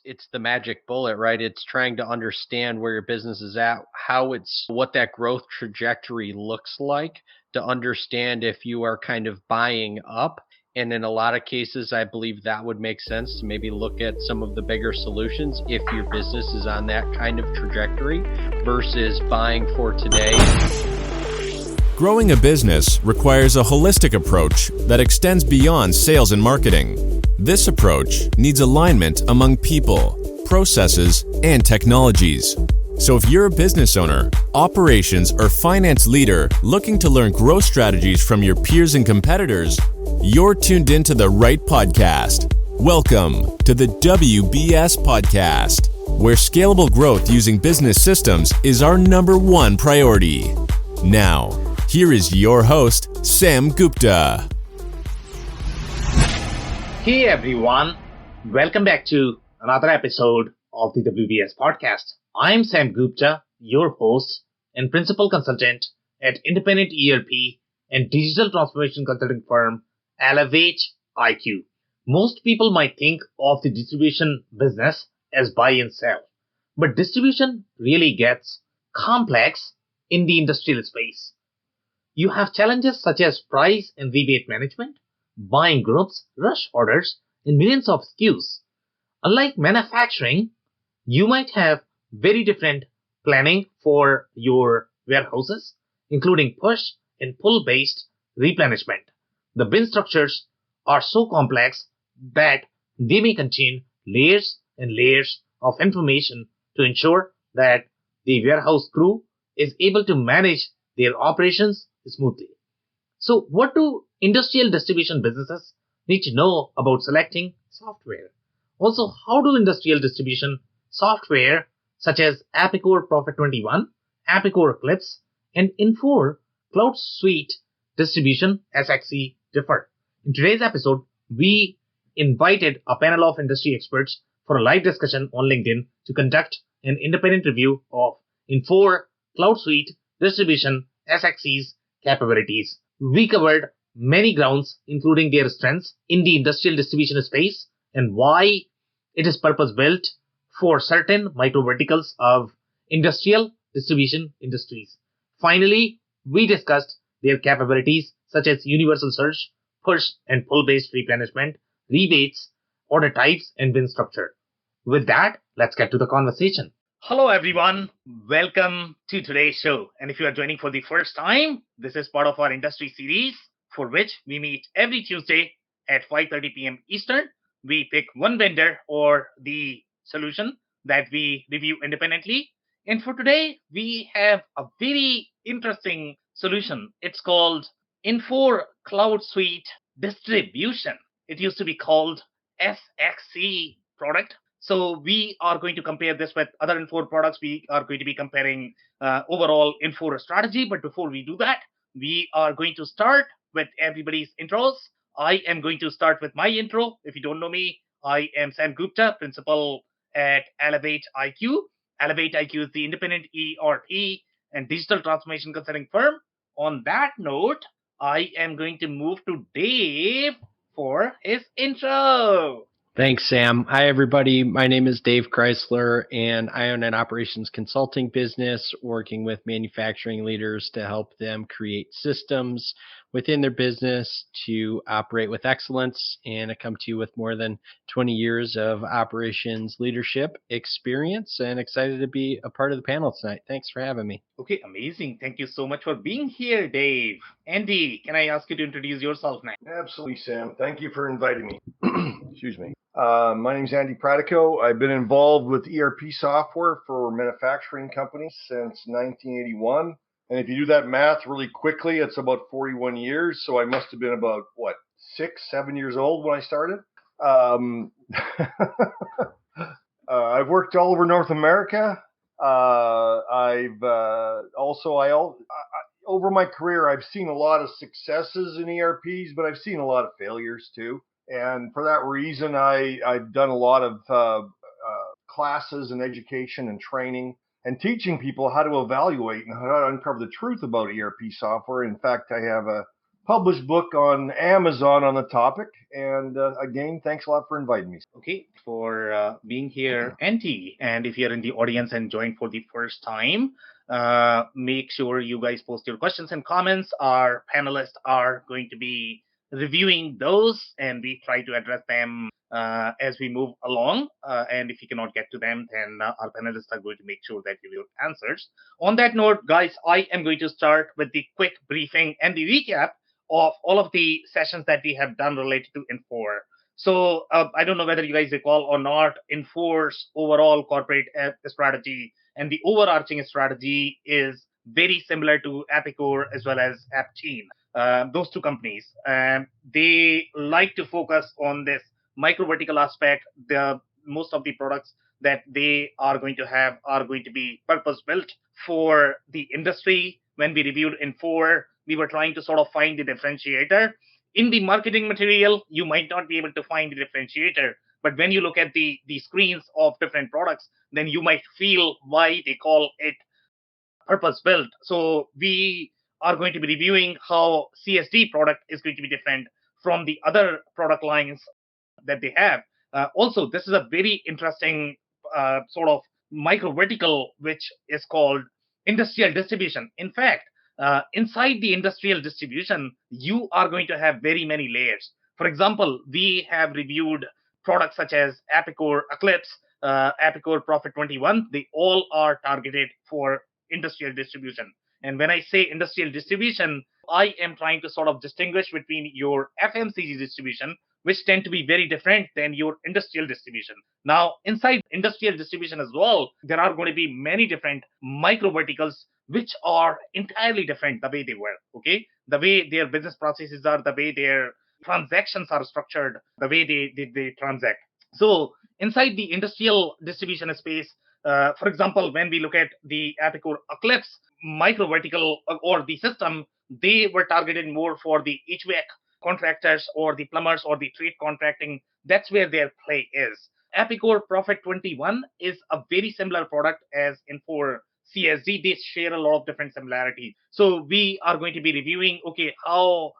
it's the magic bullet, right? It's trying to understand where your business is at, what that growth trajectory looks like, to understand if you are kind of buying up. And in a lot of cases, I believe that would make sense to maybe look at some of the bigger solutions if your business is on that kind of trajectory versus buying for today. Growing a business requires a holistic approach that extends beyond sales and marketing. This approach needs alignment among people, processes, and technologies. So if you're a business owner, operations, or finance leader looking to learn growth strategies from your peers and competitors, you're tuned into the right podcast. Welcome to the WBS Podcast, where scalable growth using business systems is our number one priority. Now, here is your host, Sam Gupta. Hey everyone, welcome back to another episode of the WBS Podcast. I'm Sam Gupta, your host and principal consultant at independent ERP and digital transformation consulting firm Elevate IQ. Most people might think of the distribution business as buy and sell, but distribution really gets complex in the industrial space. You have challenges such as price and rebate management, buying groups, rush orders, and millions of SKUs. Unlike manufacturing, you might have very different planning for your warehouses, including push and pull based replenishment. The bin structures are so complex that they may contain layers and layers of information to ensure that the warehouse crew is able to manage their operations smoothly. So, what do industrial distribution businesses need to know about selecting software? Also, how do industrial distribution software such as Epicor Prophet 21, Epicor Eclipse, and Infor CloudSuite Distribution SX.e differ? In today's episode, we invited a panel of industry experts for a live discussion on LinkedIn to conduct an independent review of Infor CloudSuite Distribution SX.e's capabilities. We covered many grounds, including their strengths in the industrial distribution space and why it is purpose-built for certain micro-verticals of industrial distribution industries. Finally, we discussed their capabilities such as universal search, push and pull-based replenishment, rebates, order types, and bin structure. With that, let's get to the conversation. Hello everyone, welcome to today's show. And if you are joining for the first time, this is part of our industry series for which we meet every Tuesday at 5:30 p.m. Eastern. We pick one vendor or the solution that we review independently. And for today, we have a very interesting solution. It's called Infor CloudSuite Distribution. It used to be called SX.e product. So we are going to compare this with other Infor products. We are going to be comparing overall Infor strategy. But before we do that, we are going to start with everybody's intros. I am going to start with my intro. If you don't know me, I am Sam Gupta, principal at Elevate IQ. Elevate IQ is the independent ERP and digital transformation consulting firm. On that note, I am going to move to Dave for his intro. Thanks, Sam. Hi, everybody. My name is Dave Chrysler, and I own an operations consulting business working with manufacturing leaders to help them create systems within their business to operate with excellence. And I come to you with more than 20 years of operations leadership experience, and excited to be a part of the panel tonight. Thanks for having me. Okay, amazing. Thank you so much for being here, Dave. Andy, can I ask you to introduce yourself now? Absolutely, Sam. Thank you for inviting me. Excuse me. My name is Andy Pratico. I've been involved with ERP software for manufacturing companies since 1981. And if you do that math really quickly, it's about 41 years. So I must have been about, 6-7 years old when I started. I've worked all over North America. Over my career, I've seen a lot of successes in ERPs, but I've seen a lot of failures too. And for that reason, I've done a lot of classes and education and training and teaching people how to evaluate and how to uncover the truth about ERP software. In fact, I have a published book on Amazon on the topic. And again, thanks a lot for inviting me. Okay, for being here, Andy. And if you're in the audience and joined for the first time, make sure you guys post your questions and comments. Our panelists are going to be reviewing those, and we try to address them as we move along. And if you cannot get to them, then our panelists are going to make sure that you will answers. On that note, guys, I am going to start with the quick briefing and the recap of all of the sessions that we have done related to Infor. So I don't know whether you guys recall or not, Infor's overall corporate strategy and the overarching strategy is very similar to Epicor as well as Apteam. Those two companies, they like to focus on this micro vertical aspect. The most of the products that they are going to have are going to be purpose built for the industry. When we reviewed Infor, we were trying to sort of find the differentiator in the marketing material. You might not be able to find the differentiator, but when you look at the screens of different products, then you might feel why they call it purpose built. So we are going to be reviewing how CSD product is going to be different from the other product lines that they have. Also, this is a very interesting sort of micro vertical, which is called industrial distribution. In fact, inside the industrial distribution, you are going to have very many layers. For example, we have reviewed products such as Epicor Eclipse, Epicor Prophet 21. They all are targeted for industrial distribution. And when I say industrial distribution, I am trying to sort of distinguish between your FMCG distribution, which tend to be very different than your industrial distribution. Now, inside industrial distribution as well, there are going to be many different micro verticals which are entirely different the way they work. Okay, the way their business processes are, the way their transactions are structured, the way they transact. So inside the industrial distribution space, for example, when we look at the Epicor Eclipse micro vertical or the system, they were targeted more for the HVAC contractors or the plumbers or the trade contracting. That's where their play is. Epicor Prophet 21 is a very similar product as Infor CSD. They share a lot of different similarities. So we are going to be reviewing, okay, how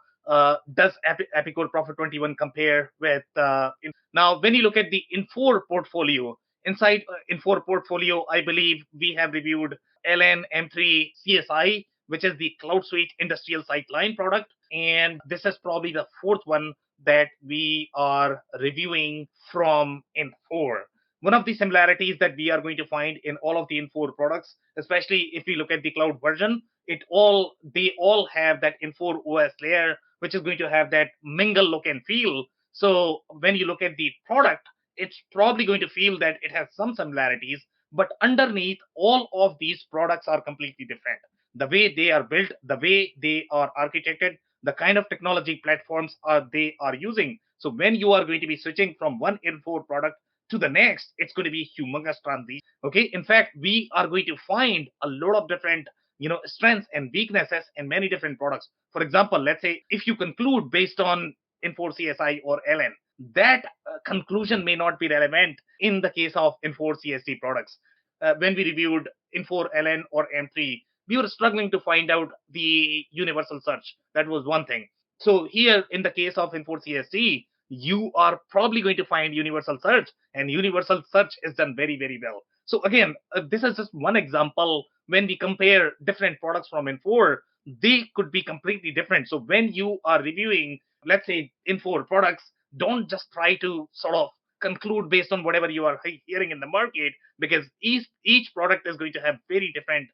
does Epicor Prophet 21 compare with now when you look at the Infor portfolio, inside Infor portfolio, I believe we have reviewed LN M3 CSI, which is the CloudSuite Industrial Sightline product. And this is probably the fourth one that we are reviewing from Infor. One of the similarities that we are going to find in all of the Infor products, especially if we look at the cloud version, they all have that Infor OS layer, which is going to have that mingle look and feel. So when you look at the product, it's probably going to feel that it has some similarities, but underneath, all of these products are completely different. The way they are built, the way they are architected, the kind of technology platforms they are using. So when you are going to be switching from one Infor product to the next, it's going to be humongous transition. Okay, in fact, we are going to find a lot of different strengths and weaknesses in many different products. For example, let's say if you conclude based on Infor CSI or LN, that conclusion may not be relevant in the case of Infor CSD products. When we reviewed Infor LN or M3, we were struggling to find out the universal search. That was one thing. So here, in the case of Infor CSD, you are probably going to find universal search, and universal search is done very, very well. So again, this is just one example. When we compare different products from Infor, they could be completely different. So when you are reviewing, let's say, Infor products, don't just try to sort of conclude based on whatever you are hearing in the market, because each product is going to have very different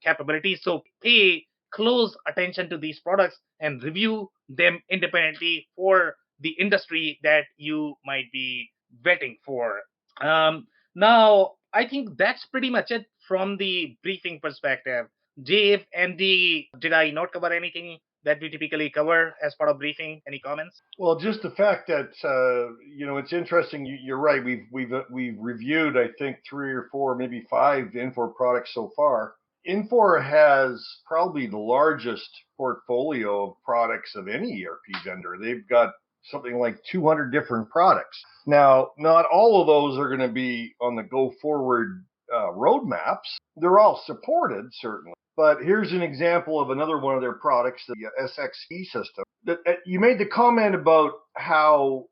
capabilities. So pay close attention to these products and review them independently for the industry that you might be vetting for. Now, I think that's pretty much it from the briefing perspective. Dave, Andy, did I not cover anything that we typically cover as part of briefing? Any comments? Well, just the fact that it's interesting. You're right. We've reviewed, I think, 3 or 4, maybe 5 Infor products so far. Infor has probably the largest portfolio of products of any ERP vendor. They've got something like 200 different products. Now, not all of those are going to be on the go forward roadmaps. They're all supported, certainly. But here's an example of another one of their products, the SX.e system. You made the comment about how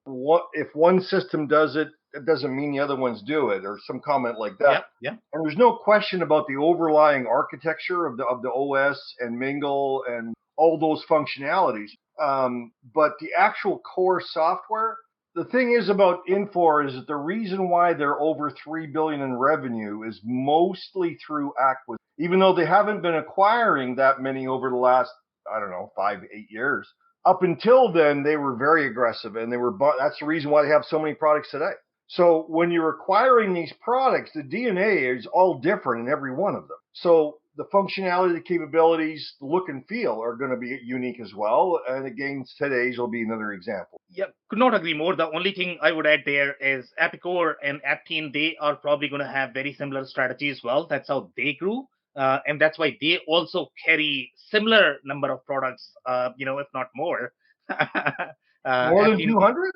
if one system does it, it doesn't mean the other ones do it, or some comment like that. Yeah. And there's no question about the overlying architecture of the OS and Mingle and all those functionalities. But the actual core software, the thing is about Infor is that the reason why they're over $3 billion in revenue is mostly through acquisition. Even though they haven't been acquiring that many over the last, 5 to 8 years. Up until then, they were very aggressive, and that's the reason why they have so many products today. So when you're acquiring these products, the DNA is all different in every one of them. So the functionality, the capabilities, the look and feel are going to be unique as well. And again, today's will be another example. Yeah, could not agree more. The only thing I would add there is Epicor and Aptean, they are probably going to have very similar strategy as well. That's how they grew. And that's why they also carry similar number of products, if not more. More than 200?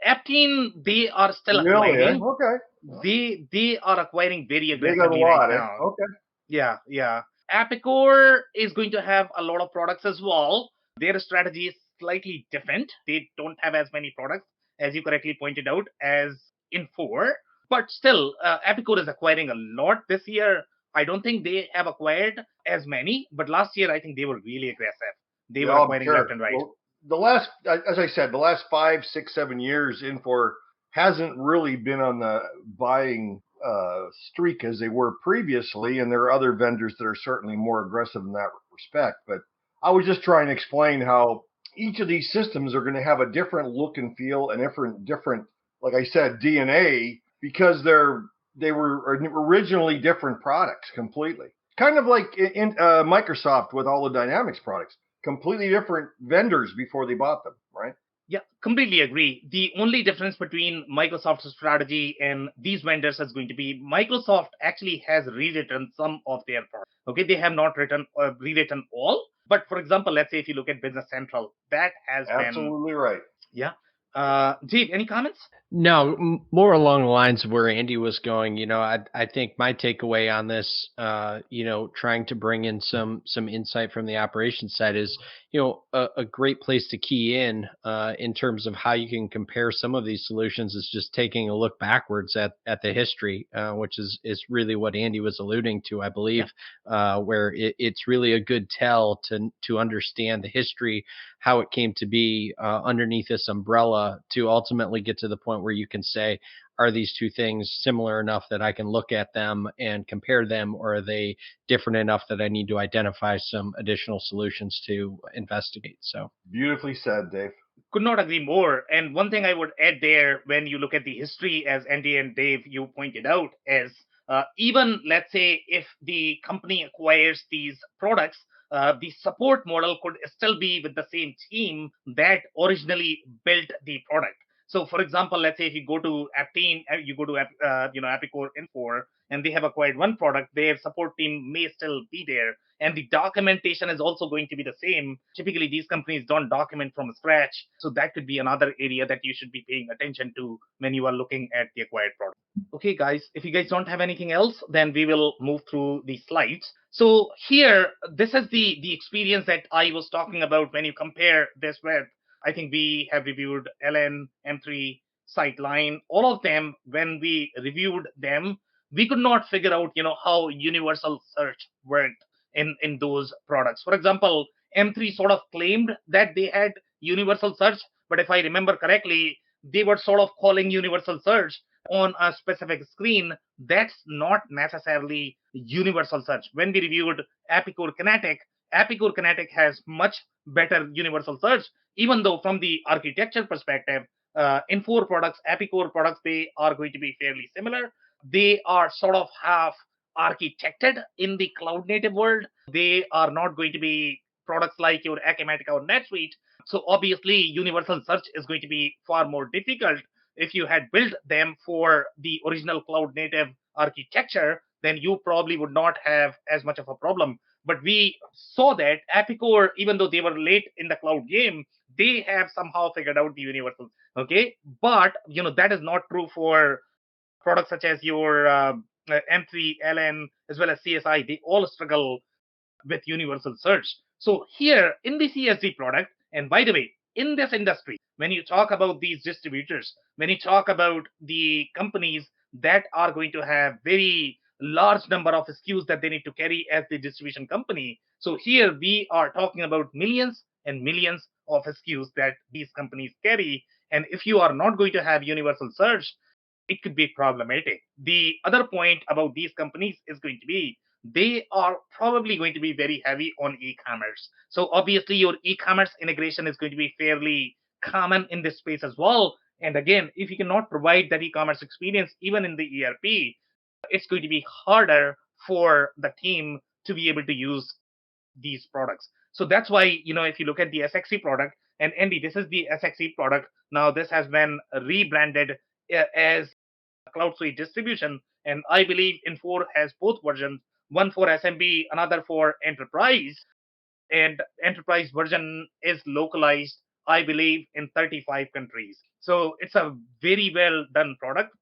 Aptean, they are still acquiring. Okay. They are acquiring very aggressively they got a lot, right now. Okay. Yeah. Epicor is going to have a lot of products as well. Their strategy is slightly different. They don't have as many products, as you correctly pointed out, as Infor. But still, Epicor is acquiring a lot this year. I don't think they have acquired as many, but last year I think they were really aggressive. They were acquiring left and right. Well, as I said, the last 5, 6, 7 years, Infor hasn't really been on the buying streak as they were previously, and there are other vendors that are certainly more aggressive in that respect. But I was just trying to explain how each of these systems are going to have a different look and feel and different, like I said, DNA, because they were originally different products completely. Kind of like in Microsoft with all the Dynamics products. Completely different vendors before they bought them, right? Yeah, completely agree. The only difference between Microsoft's strategy and these vendors is going to be Microsoft actually has rewritten some of their products. Okay, they have not rewritten all. But for example, let's say if you look at Business Central, that has absolutely right. Yeah. Dave, any comments? No, more along the lines of where Andy was going. I think my takeaway on this, trying to bring in some insight from the operations side is, a great place to key in terms of how you can compare some of these solutions is just taking a look backwards at the history, which is really what Andy was alluding to, I believe, where it's really a good tell to understand the history, how it came to be underneath this umbrella to ultimately get to the point where you can say, are these two things similar enough that I can look at them and compare them, or are they different enough that I need to identify some additional solutions to investigate? So beautifully said, Dave. Could not agree more. And one thing I would add there, when you look at the history, as Andy and Dave, you pointed out, is even let's say if the company acquires these products, the support model could still be with the same team that originally built the product. So, for example, let's say if you go to Aptean, you go to Epicor Infor, and they have acquired one product, their support team may still be there, and the documentation is also going to be the same. Typically, these companies don't document from scratch, so that could be another area that you should be paying attention to when you are looking at the acquired product. Okay, guys, if you guys don't have anything else, then we will move through the slides. So here, this is the experience that I was talking about when you compare this with. I think we have reviewed LN, M3, Sightline, all of them. When we reviewed them, we could not figure out, how universal search worked in those products. For example, M3 sort of claimed that they had universal search, but if I remember correctly, they were sort of calling universal search on a specific screen. That's not necessarily universal search. When we reviewed Epicor Kinetic has much better universal search, even though from the architecture perspective, Infor products, Epicor products, they are going to be fairly similar. They are sort of half architected in the cloud native world. They are not going to be products like your Acumatica or NetSuite. So obviously, universal search is going to be far more difficult. If you had built them for the original cloud native architecture, then you probably would not have as much of a problem. But we saw that Epicor, even though they were late in the cloud game, they have somehow figured out the universal. Okay, but that is not true for products such as your M3, LN, as well as CSI, they all struggle with universal search. So here in the CSD product, and by the way, in this industry, when you talk about these distributors, when you talk about the companies that are going to have very large number of SKUs that they need to carry as the distribution company, so here we are talking about millions and millions of SKUs that these companies carry. And if you are not going to have universal search, it could be problematic. The other point about these companies is going to be they are probably going to be very heavy on e-commerce. So obviously your e-commerce integration is going to be fairly common in this space as well. And again, if you cannot provide that e-commerce experience even in the ERP, it's going to be harder for the team to be able to use these products. So that's why, if you look at the SX.e product, and Andy, this is the SX.e product. Now this has been rebranded as CloudSuite Distribution, and I believe Infor has both versions, one for SMB, another for enterprise, and enterprise version is localized, I believe, in 35 countries. So it's a very well done product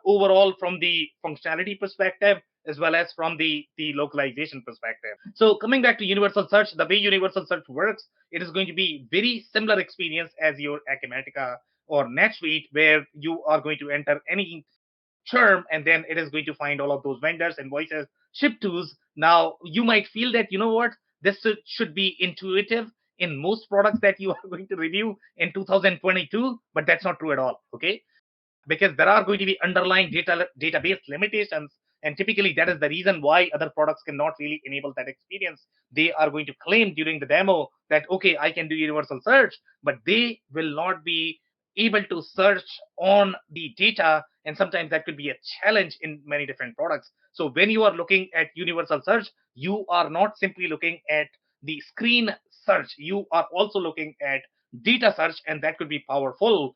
overall from the functionality perspective as well as from the localization perspective. So coming back to universal search, the way universal search works, it is going to be very similar experience as your Acumatica or NetSuite, where you are going to enter any term and then it is going to find all of those vendors, invoices, ship tos. Now you might feel that, what, this should be intuitive in most products that you are going to review in 2022, but that's not true at all. Okay, because there are going to be underlying database limitations, and typically that is the reason why other products cannot really enable that experience. They are going to claim during the demo that, okay, I can do universal search, but they will not be able to search on the data, and sometimes that could be a challenge in many different products. So when you are looking at universal search, you are not simply looking at the screen search, you are also looking at data search, and that could be powerful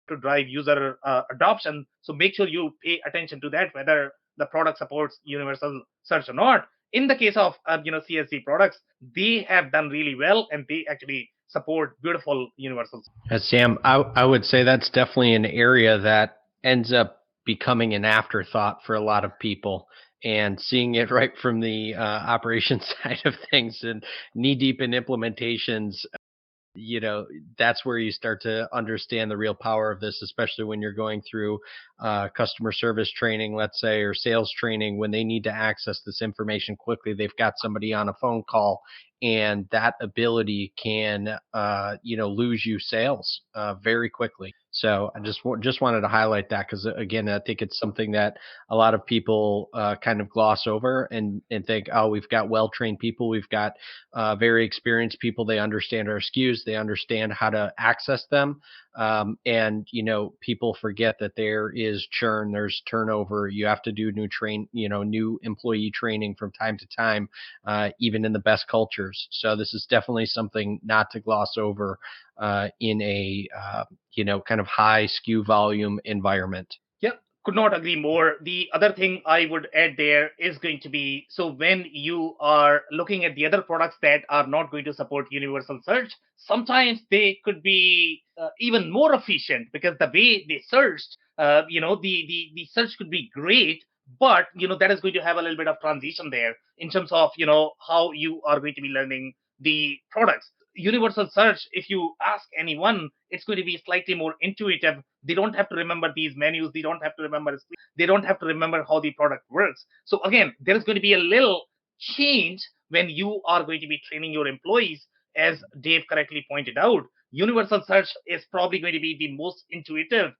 to drive user adoption. So make sure you pay attention to that, whether the product supports universal search or not. In the case of CSC products, they have done really well, and they actually support beautiful universal. Sam, I would say that's definitely an area that ends up becoming an afterthought for a lot of people. And seeing it right from the operations side of things and knee deep in implementations, that's where you start to understand the real power of this, especially when you're going through customer service training, let's say, or sales training. When they need to access this information quickly, they've got somebody on a phone call, and that ability can lose you sales very quickly. So I just wanted to highlight that, because again, I think it's something that a lot of people kind of gloss over and think, oh, we've got well-trained people, we've got very experienced people, they understand our SKUs, they understand how to access them. And people forget that there is churn, there's turnover. You have to do new employee training from time to time, even in the best cultures. So this is definitely something not to gloss over in a kind of high SKU volume environment. Yep, could not agree more. The other thing I would add there is going to be, so when you are looking at the other products that are not going to support universal search, sometimes they could be even more efficient, because the way they searched, the search could be great, but that is going to have a little bit of transition there in terms of how you are going to be learning the products. Universal search, if you ask anyone, it's going to be slightly more intuitive. They don't have to remember these menus, they don't have to remember, they don't have to remember how the product works. So again, there is going to be a little change when you are going to be training your employees. As Dave correctly pointed out, universal search is probably going to be the most intuitive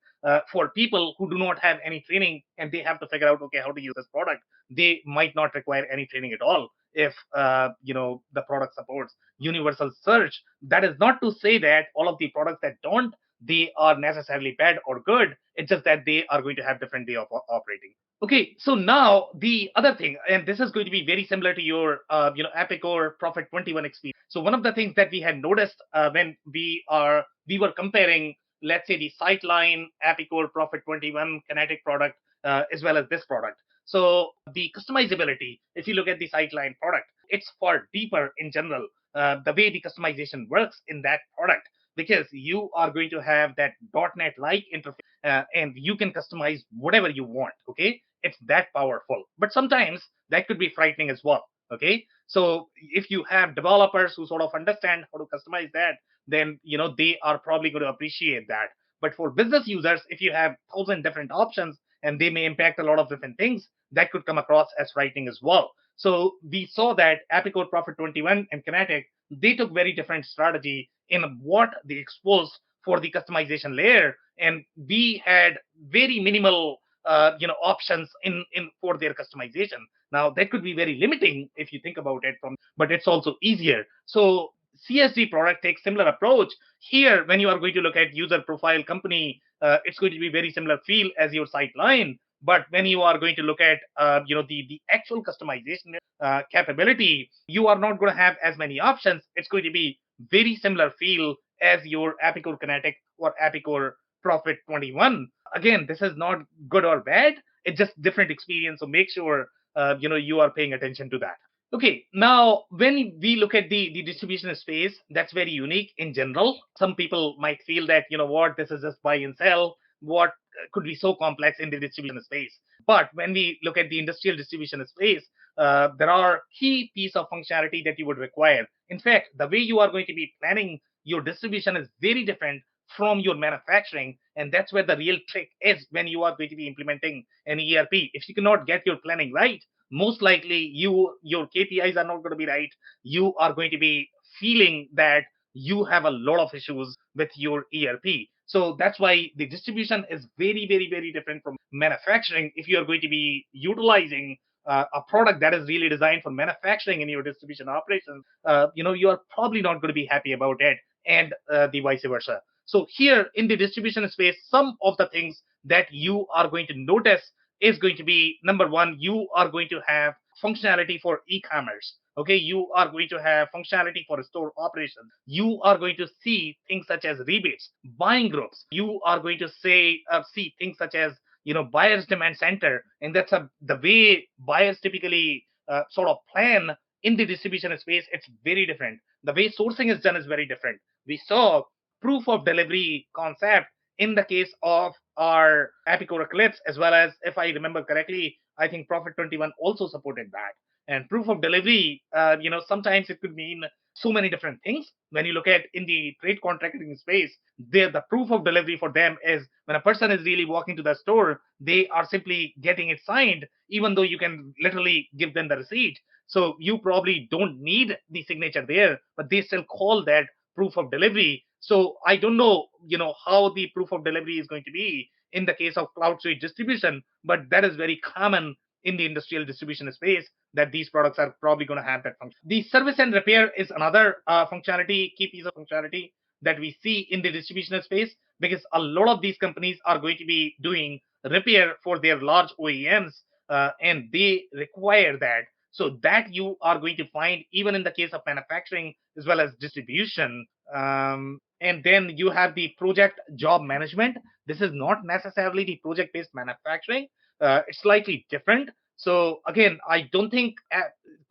for people who do not have any training, and they have to figure out, okay, how to use this product. They might not require any training at all if the product supports universal search. That is not to say that all of the products that don't, they are necessarily bad or good. It's just that they are going to have different way of operating. Okay, so now the other thing, and this is going to be very similar to your Epicor Prophet 21 experience. So one of the things that we had noticed when we were comparing, let's say, the Sightline Epicor Prophet 21 Kinetic product as well as this product. So the customizability, if you look at the Sightline product, it's far deeper in general. The way the customization works in that product, because you are going to have that .NET like interface, and you can customize whatever you want. Okay, it's that powerful. But sometimes that could be frightening as well. Okay, so if you have developers who sort of understand how to customize that, then they are probably going to appreciate that. But for business users, if you have 1,000 different options and they may impact a lot of different things, that could come across as frightening as well. So we saw that Epicor Prophet 21 and Kinetic, they took very different strategy in what they exposed for the customization layer, and we had very minimal options in for their customization. Now that could be very limiting if you think about it but it's also easier. So CSD product takes similar approach here. When you are going to look at user profile company, it's going to be very similar feel as your site line. But when you are going to look at the actual customization capability, you are not going to have as many options. It's going to be very similar feel as your Epicor Kinetic or Epicor Prophet 21. Again, this is not good or bad. It's just different experience. So make sure you are paying attention to that. Okay, now when we look at the distribution space, that's very unique in general. Some people might feel that, this is just buy and sell. What could be so complex in the distribution space? But when we look at the industrial distribution space, there are key piece of functionality that you would require. In fact, the way you are going to be planning your distribution is very different from your manufacturing, and that's where the real trick is when you are going to be implementing an ERP. If you cannot get your planning right, most likely your KPIs are not going to be right. You are going to be feeling that you have a lot of issues with your ERP. So that's why the distribution is very, very, very different from manufacturing. If you are going to be utilizing a product that is really designed for manufacturing in your distribution operations, you are probably not going to be happy about it, and the vice versa. So here in the distribution space, some of the things that you are going to notice is going to be, number one, you are going to have functionality for e-commerce. Okay, you are going to have functionality for store operations. You are going to see things such as rebates, buying groups. You are going to see things such as buyers demand center, and that's the way buyers typically sort of plan in the distribution space. It's very different. The way sourcing is done is very different. We saw proof of delivery concept in the case of our Epicor Eclipse, as well as, if I remember correctly, I think Prophet 21 also supported that. And proof of delivery, sometimes it could mean so many different things. When you look at in the trade contracting space, the proof of delivery for them is when a person is really walking to the store, they are simply getting it signed, even though you can literally give them the receipt. So you probably don't need the signature there, but they still call that proof of delivery. So I don't know, how the proof of delivery is going to be in the case of CloudSuite distribution, but that is very common in the industrial distribution space, that these products are probably going to have that function. The service and repair is another key piece of functionality that we see in the distribution space, because a lot of these companies are going to be doing repair for their large OEMs, and they require that. So that you are going to find even in the case of manufacturing as well as distribution. And then you have the project job management. This is not necessarily the project-based manufacturing. It's slightly different. So again, I don't think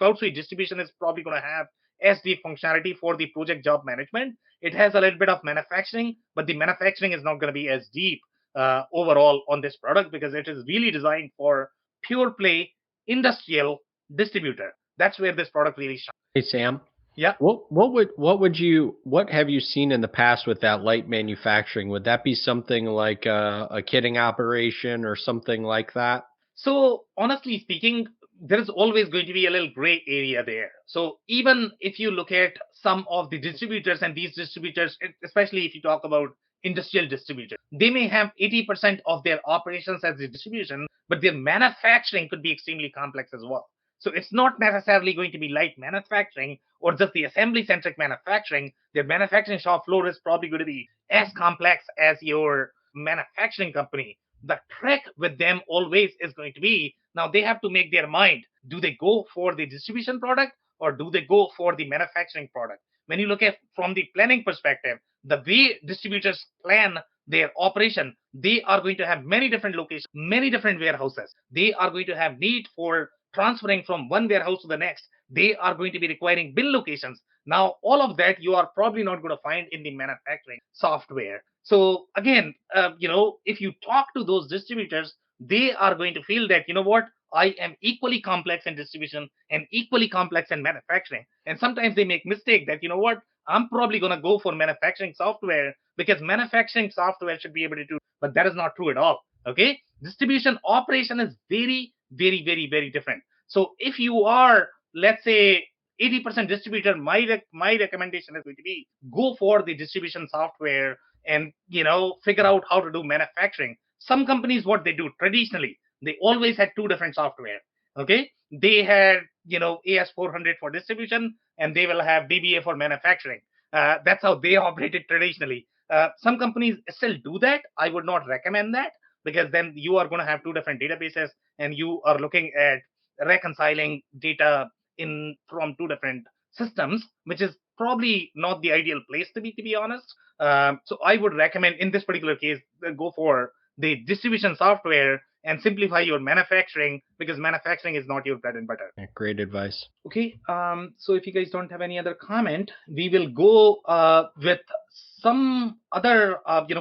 CloudSuite distribution is probably going to have as deep functionality for the project job management. It has a little bit of manufacturing, but the manufacturing is not going to be as deep overall on this product, because it is really designed for pure play industrial distributor. That's where this product really shines. Hey, Sam. Yeah. What have you seen in the past with that light manufacturing? Would that be something like a kitting operation or something like that? So honestly speaking, there is always going to be a little gray area there. So even if you look at some of the distributors, and these distributors, especially if you talk about industrial distributors, they may have 80% of their operations as a distribution, but their manufacturing could be extremely complex as well. So it's not necessarily going to be light manufacturing or just the assembly-centric manufacturing. Their manufacturing shop floor is probably going to be as complex as your manufacturing company. The trick with them always is going to be, now they have to make their mind. Do they go for the distribution product or do they go for the manufacturing product? When you look at from the planning perspective, the way distributors plan their operation, they are going to have many different locations, many different warehouses. They are going to have need for transferring from one warehouse to the next. They are going to be requiring bill locations. Now, all of that you are probably not going to find in the manufacturing software. So again, if you talk to those distributors they are going to feel that, what, I am equally complex in distribution and equally complex in manufacturing. And sometimes they make mistake that, what, I'm probably going to go for manufacturing software because manufacturing software should be able to do, but that is not true at all. Okay. Distribution operation is very, very, very, very different. So if you are, let's say, 80% distributor, my recommendation is going to be go for the distribution software and, figure out how to do manufacturing. Some companies, what they do traditionally, they always had two different software. Okay. They had, AS400 for distribution, and they will have DBA for manufacturing. That's how they operated traditionally. Some companies still do that. I would not recommend that, because then you are going to have two different databases and you are looking at reconciling data in from two different systems, which is probably not the ideal place to be honest. So I would recommend in this particular case, go for the distribution software and simplify your manufacturing, because manufacturing is not your bread and butter. Great advice. Okay. So if you guys don't have any other comment, we will go with some other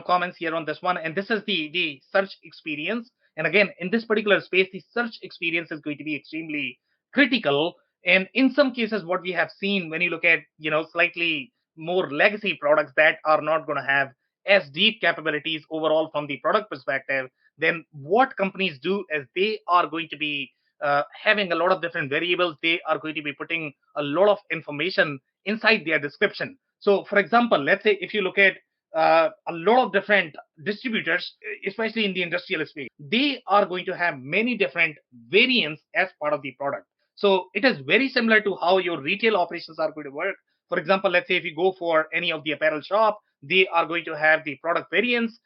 comments here on this one, and this is the search experience. And again, in this particular space, the search experience is going to be extremely critical. And in some cases, what we have seen when you look at slightly more legacy products that are not going to have as deep capabilities overall from the product perspective, then what companies do is they are going to be having a lot of different variables. They are going to be putting a lot of information inside their description. So, for example, let's say if you look at a lot of different distributors, especially in the industrial space, they are going to have many different variants as part of the product. So it is very similar to how your retail operations are going to work. For example, let's say if you go for any of the apparel shop, they are going to have the product variants.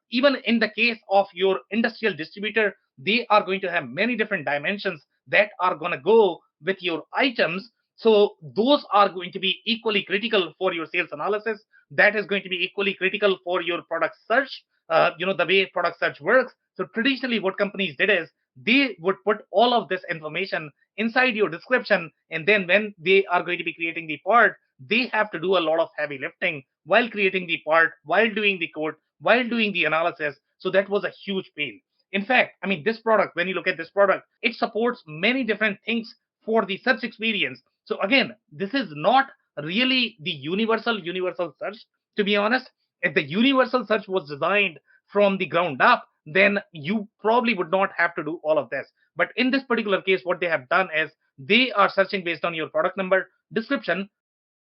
Even in the case of your industrial distributor, they are going to have many different dimensions that are going to go with your items. So those are going to be equally critical for your sales analysis. That is going to be equally critical for your product search, the way product search works. So traditionally what companies did is they would put all of this information inside your description, and then when they are going to be creating the part, they have to do a lot of heavy lifting while creating the part, while doing the code, while doing the analysis. So that was a huge pain. In fact, I mean, this product, when you look at this product, it supports many different things for the search experience. So again, this is not really the universal search, to be honest. If the universal search was designed from the ground up, then you probably would not have to do all of this. But in this particular case, what they have done is they are searching based on your product number, description,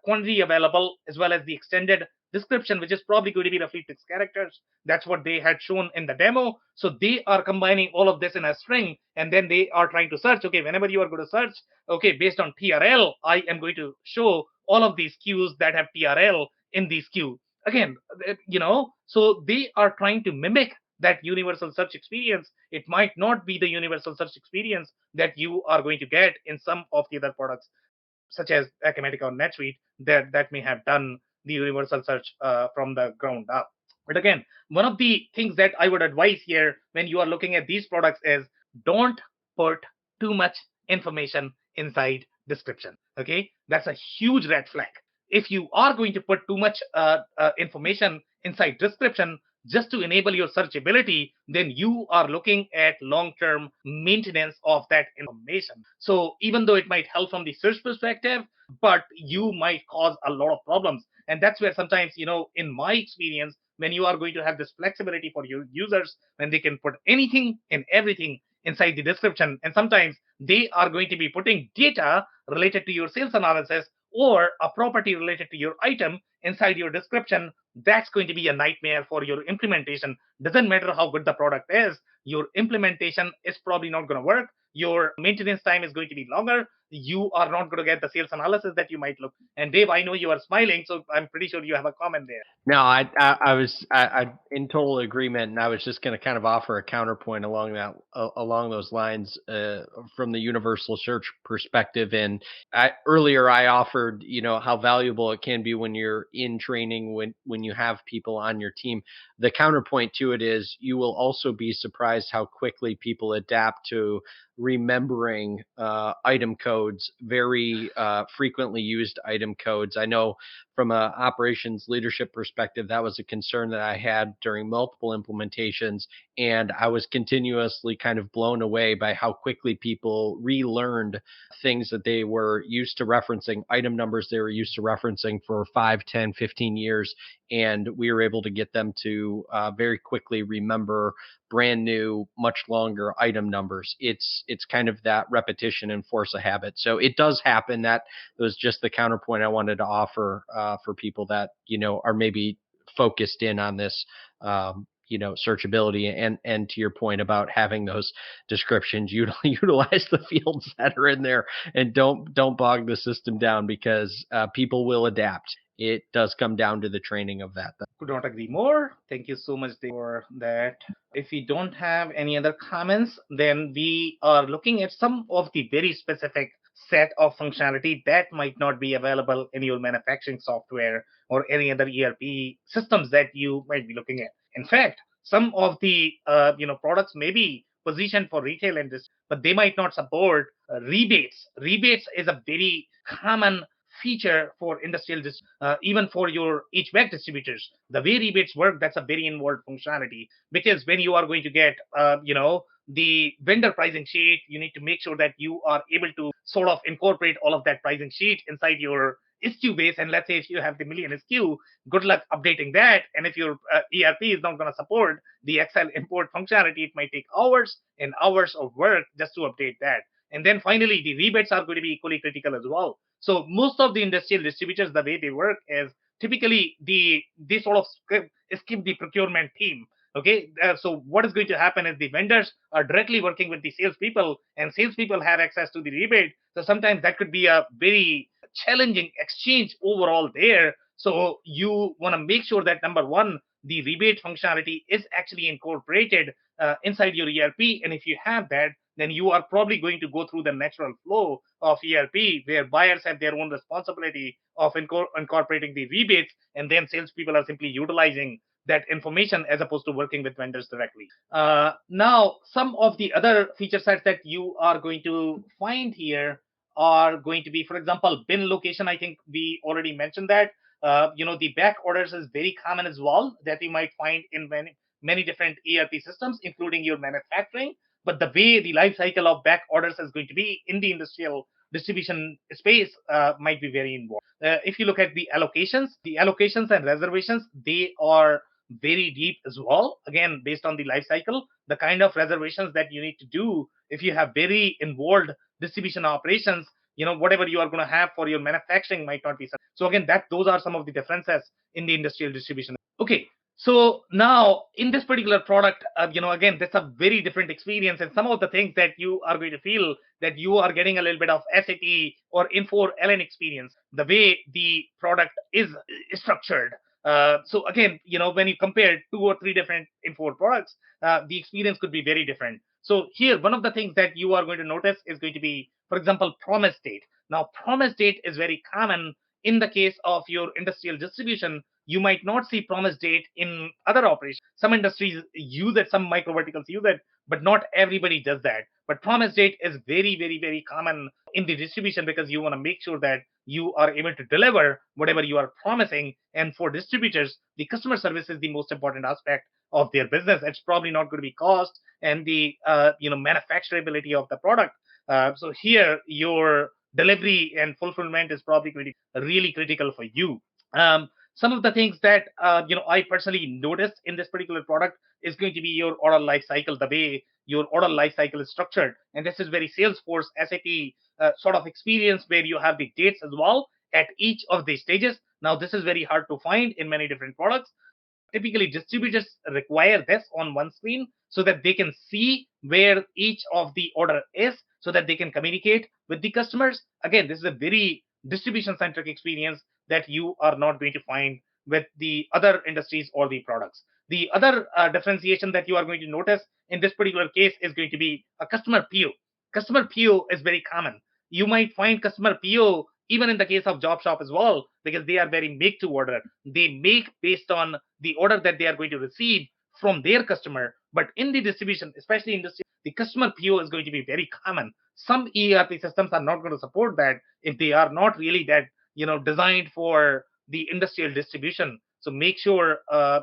quantity available, as well as the extended description, which is probably going to be roughly 6 characters. That's what they had shown in the demo. So they are combining all of this in a string, and then they are trying to search. Okay, whenever you are going to search, okay, based on TRL, I am going to show all of these SKUs that have TRL in the SKU. Again, so they are trying to mimic that universal search experience. It might not be the universal search experience that you are going to get in some of the other products, such as Acumatica or NetSuite, that may have done the universal search from the ground up. But again, one of the things that I would advise here when you are looking at these products is don't put too much information inside description. Okay, that's a huge red flag. If you are going to put too much information inside description just to enable your searchability, then you are looking at long-term maintenance of that information. So even though it might help from the search perspective, but you might cause a lot of problems. And that's where sometimes, in my experience, when you are going to have this flexibility for your users, when they can put anything and everything inside the description, and sometimes they are going to be putting data related to your sales analysis or a property related to your item inside your description, that's going to be a nightmare for your implementation. Doesn't matter how good the product is, your implementation is probably not going to work. Your maintenance time is going to be longer. You are not going to get the sales analysis that you might look. And Dave, I know you are smiling, so I'm pretty sure you have a comment there. No, I was in total agreement, and I was just going to kind of offer a counterpoint along those lines from the universal search perspective. And earlier I offered, how valuable it can be when you're in training, when you have people on your team. The counterpoint to it is you will also be surprised how quickly people adapt to remembering item code codes, very frequently used item codes. I know from an operations leadership perspective, that was a concern that I had during multiple implementations. And I was continuously kind of blown away by how quickly people relearned things that they were used to referencing, item numbers they were used to referencing for 5, 10, 15 years. And we were able to get them to very quickly remember brand new, much longer item numbers. It's kind of that repetition and force a habit. So it does happen. That was just the counterpoint I wanted to offer for people that, are maybe focused in on this, searchability, and to your point about having those descriptions, utilize the fields that are in there, and don't bog the system down, because people will adapt. It does come down to the training of that. Could not agree more. Thank you so much for that. If we don't have any other comments, then we are looking at some of the very specific set of functionality that might not be available in your manufacturing software or any other ERP systems that you might be looking at. In fact, some of the products may be positioned for retail and this, but they might not support rebates. Rebates is a very common feature for industrial, even for your HVAC distributors. The way rebates work, that's a very involved functionality, because when you are going to get, the vendor pricing sheet, you need to make sure that you are able to sort of incorporate all of that pricing sheet inside your SKU base. And let's say if you have the million SKU, good luck updating that. And if your ERP is not going to support the Excel import functionality, it might take hours and hours of work just to update that. And then finally, the rebates are going to be equally critical as well. So most of the industrial distributors, the way they work is typically they sort of skip the procurement team. Okay, so what is going to happen is the vendors are directly working with the salespeople, and salespeople have access to the rebate. So sometimes that could be a very challenging exchange overall there. So you want to make sure that, number one, the rebate functionality is actually incorporated inside your ERP. And if you have that, then you are probably going to go through the natural flow of ERP, where buyers have their own responsibility of incorporating the rebates, and then salespeople are simply utilizing that information as opposed to working with vendors directly. Now, some of the other feature sets that you are going to find here are going to be, for example, bin location. I think we already mentioned that. The back orders is very common as well, that you might find in many different ERP systems, including your manufacturing. But the way the life cycle of back orders is going to be in the industrial distribution space might be very involved. If you look at the allocations and reservations, they are very deep as well. Again, based on the life cycle, the kind of reservations that you need to do if you have very involved distribution operations, whatever you are going to have for your manufacturing might not be. So again, those are some of the differences in the industrial distribution. Okay. So now in this particular product, again, that's a very different experience. And some of the things that you are going to feel that you are getting a little bit of SAP or Infor LN experience, the way the product is structured. So again, when you compare 2 or 3 different Infor products, the experience could be very different. So here, one of the things that you are going to notice is going to be, for example, promise date. Now, promise date is very common in the case of your industrial distribution. You might not see promise date in other operations. Some industries use it, some micro verticals use it, but not everybody does that. But promise date is very, very, very common in the distribution, because you want to make sure that you are able to deliver whatever you are promising. And for distributors, the customer service is the most important aspect of their business. It's probably not going to be cost and the manufacturability of the product. So here, your delivery and fulfillment is probably going to be really critical for you. Some of the things that I personally noticed in this particular product is going to be your order life cycle, the way your order life cycle is structured. And this is very Salesforce SAP sort of experience, where you have the dates as well at each of the stages. Now, this is very hard to find in many different products. Typically, distributors require this on one screen so that they can see where each of the order is, so that they can communicate with the customers. Again, this is a very distribution-centric experience that you are not going to find with the other industries or the products. The other differentiation that you are going to notice in this particular case is going to be a customer PO. Customer PO is very common. You might find customer PO even in the case of job shop as well, because they are very make to order. They make based on the order that they are going to receive from their customer. But in the distribution, especially in the customer PO is going to be very common. Some ERP systems are not going to support that if they are not really that, designed for the industrial distribution. So make sure,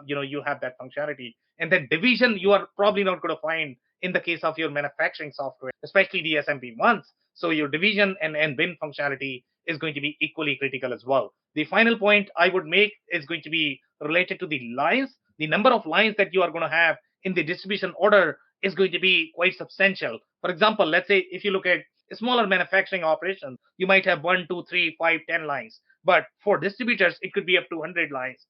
you have that functionality. And that division you are probably not going to find in the case of your manufacturing software, especially the SMP ones. So your division and bin functionality is going to be equally critical as well. The final point I would make is going to be related to the lines. The number of lines that you are going to have in the distribution order is going to be quite substantial. For example, let's say if you look at smaller manufacturing operations, you might have 1, 2, 3, 5, 10 lines. But for distributors, it could be up to 100 lines.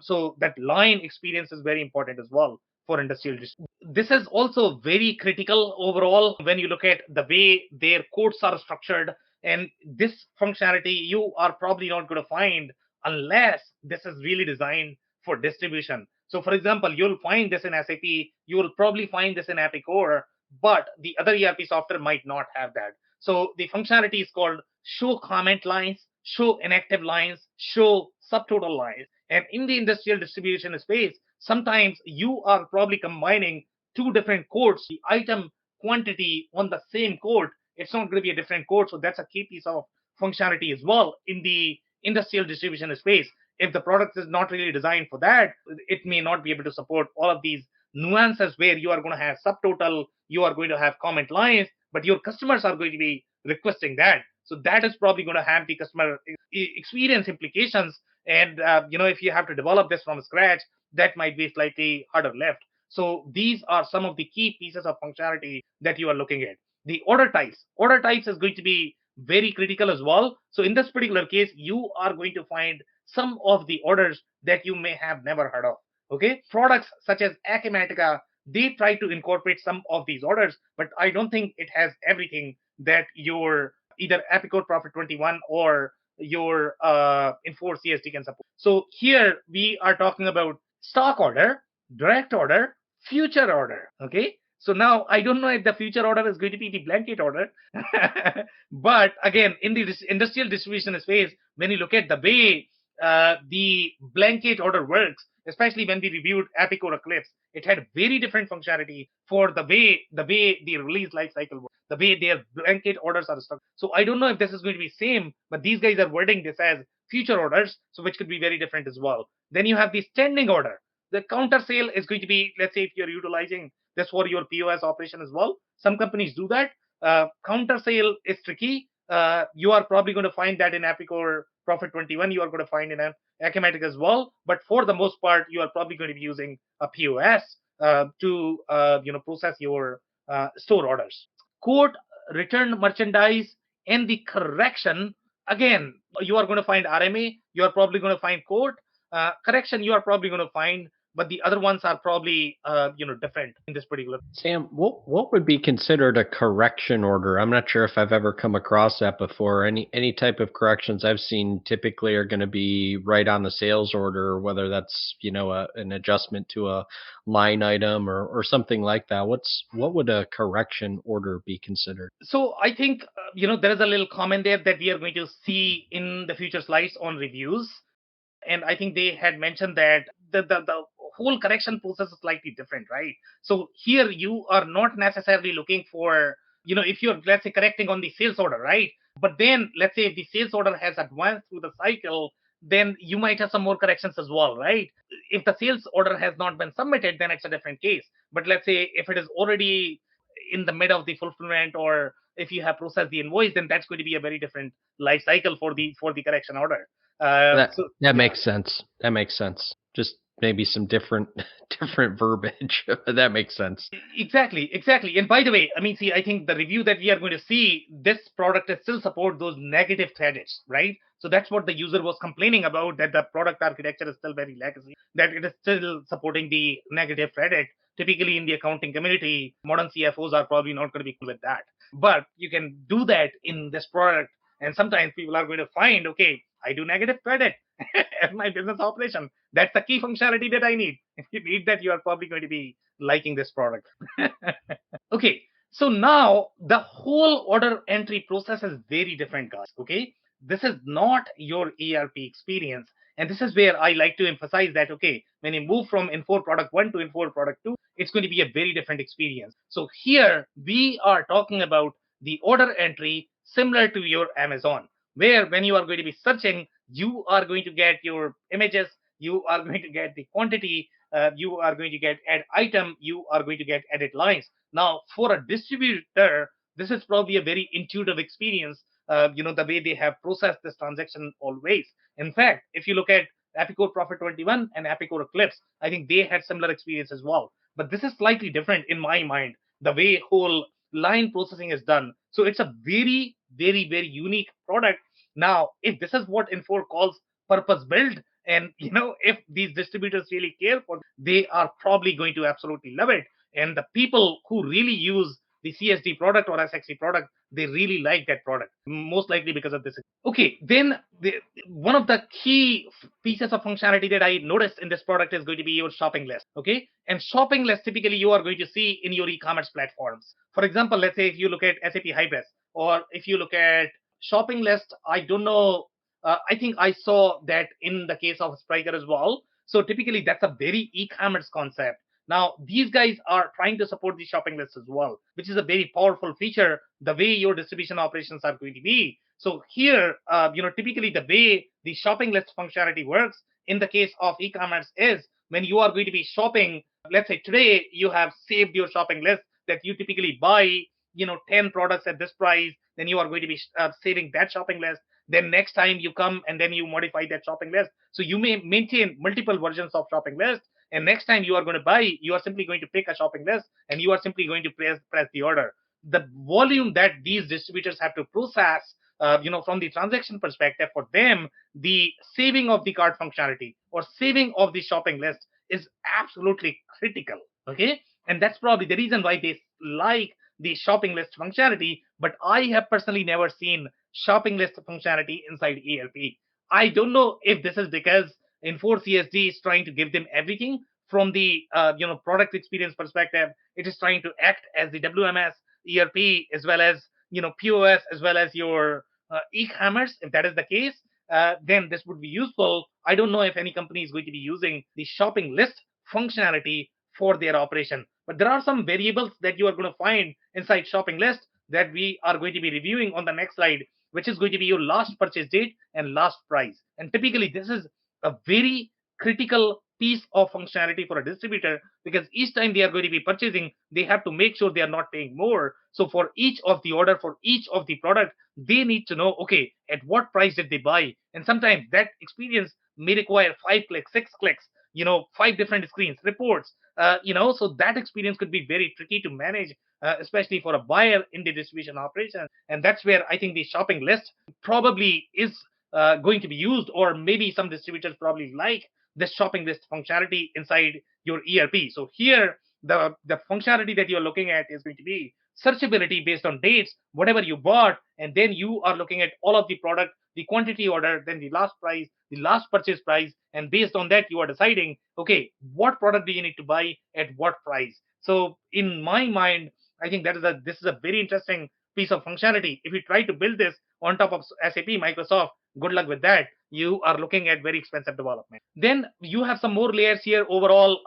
So that line experience is very important as well for industrial distribution. This is also very critical overall when you look at the way their codes are structured. And this functionality you are probably not going to find unless this is really designed for distribution. So for example, you'll find this in SAP, you will probably find this in Epicor, but the other ERP software might not have that. So the functionality is called show comment lines, show inactive lines, show subtotal lines. And in the industrial distribution space, sometimes you are probably combining two different codes, the item quantity on the same code. It's not going to be a different code. So that's a key piece of functionality as well in the industrial distribution space. If the product is not really designed for that, it may not be able to support all of these nuances where you are going to have subtotal, you are going to have comment lines, but your customers are going to be requesting that. So that is probably going to have the customer experience implications. And if you have to develop this from scratch, that might be slightly harder lift. So these are some of the key pieces of functionality that you are looking at. The order types is going to be very critical as well. So in this particular case, you are going to find some of the orders that you may have never heard of. Okay, products such as Acumatica, they try to incorporate some of these orders, but I don't think it has everything that your either Epicor Prophet 21 or your Infor CSD can support. So here we are talking about stock order, direct order, future order. Okay, so now I don't know if the future order is going to be the blanket order, but again, in the industrial distribution space, when you look at the way the blanket order works, especially when we reviewed Epicor Eclipse, it had very different functionality for the way the release life cycle works, the way their blanket orders are structured. So I don't know if this is going to be same, but these guys are wording this as future orders, so which could be very different as well. Then you have the standing order. The counter sale is going to be, let's say if you're utilizing this for your POS operation as well. Some companies do that. Counter sale is tricky. You are probably going to find that in Epicor Prophet 21. You are going to find in Acumatica as well. But for the most part, you are probably going to be using a POS to process your store orders. Quote, return merchandise, and the correction. Again, you are going to find RMA. You are probably going to find quote. Correction, you are probably going to find, but the other ones are probably different in this particular. Sam, what would be considered a correction order? I'm not sure if I've ever come across that before. Any type of corrections I've seen typically are going to be right on the sales order, whether that's an adjustment to a line item or something like that. What would a correction order be considered? So I think there is a little comment there that we are going to see in the future slides on reviews. And I think they had mentioned that the whole correction process is slightly different, right? So here you are not necessarily looking for, if you're, let's say, correcting on the sales order, right? But then let's say if the sales order has advanced through the cycle, then you might have some more corrections as well, right? If the sales order has not been submitted, then it's a different case. But let's say if it is already in the mid of the fulfillment, or if you have processed the invoice, then that's going to be a very different life cycle for the correction order. That makes sense. That makes sense. Just maybe some different verbiage. That makes sense. Exactly. And by the way, I think the review that we are going to see, this product still support those negative credits, right? So that's what the user was complaining about, that the product architecture is still very legacy, that it is still supporting the negative credit. Typically in the accounting community, modern CFOs are probably not going to be cool with that. But you can do that in this product. And sometimes people are going to find, okay, I do negative credit as my business operation. That's the key functionality that I need. If you need that, you are probably going to be liking this product. Okay, so now the whole order entry process is very different, guys. Okay, this is not your ERP experience. And this is where I like to emphasize that, okay, when you move from Infor Product 1 to Infor Product 2, it's going to be a very different experience. So here we are talking about the order entry similar to your Amazon, where when you are going to be searching, you are going to get your images, you are going to get the quantity, you are going to get add item, you are going to get edit lines. Now, for a distributor, this is probably a very intuitive experience, the way they have processed this transaction always. In fact, if you look at Epicor Prophet 21 and Epicor Eclipse, I think they had similar experience as well. But this is slightly different in my mind, the way whole line processing is done. So it's a very, very, very unique product. Now, if this is what Infor calls purpose built, and if these distributors really care for, they are probably going to absolutely love it. And the people who really use the CSD product or SX.e product, they really like that product, most likely because of this. Okay, then one of the key pieces of functionality that I noticed in this product is going to be your shopping list. Okay, and shopping list typically you are going to see in your e-commerce platforms. For example, let's say if you look at SAP Hybris, or if you look at shopping list, I don't know. I think I saw that in the case of Spriker as well. So typically that's a very e-commerce concept. Now, these guys are trying to support the shopping list as well, which is a very powerful feature, the way your distribution operations are going to be. So here, typically the way the shopping list functionality works in the case of e-commerce is when you are going to be shopping, let's say today you have saved your shopping list that you typically buy, 10 products at this price, then you are going to be saving that shopping list. Then next time you come and then you modify that shopping list. So you may maintain multiple versions of shopping list. And next time you are going to buy, you are simply going to pick a shopping list and you are simply going to press the order. The volume that these distributors have to process, from the transaction perspective, for them, the saving of the cart functionality or saving of the shopping list is absolutely critical. Okay. And that's probably the reason why they like the shopping list functionality. But I have personally never seen shopping list functionality inside ERP. I don't know if this is because Infor CSD is trying to give them everything from the product experience perspective. It is trying to act as the WMS, ERP, as well as POS, as well as your e-commerce. If that is the case, then this would be useful. I don't know if any company is going to be using the shopping list functionality for their operation. But there are some variables that you are going to find inside shopping list that we are going to be reviewing on the next slide, which is going to be your last purchase date and last price. And typically this is a very critical piece of functionality for a distributor, because each time they are going to be purchasing, they have to make sure they are not paying more. So for each of the order, for each of the product, they need to know, okay, at what price did they buy? And sometimes that experience may require 5 clicks, 6 clicks, 5 different screens, reports, so that experience could be very tricky to manage, especially for a buyer in the distribution operation. And that's where I think the shopping list probably is going to be used, or maybe some distributors probably like this shopping list functionality inside your ERP. So here, the functionality that you're looking at is going to be searchability based on dates, whatever you bought, and then you are looking at all of the product, the quantity order, then the last price, the last purchase price, and based on that, you are deciding, okay, what product do you need to buy at what price? So in my mind, I think this is a very interesting piece of functionality. If you try to build this on top of SAP, Microsoft, good luck with that. You are looking at very expensive development. Then you have some more layers here overall.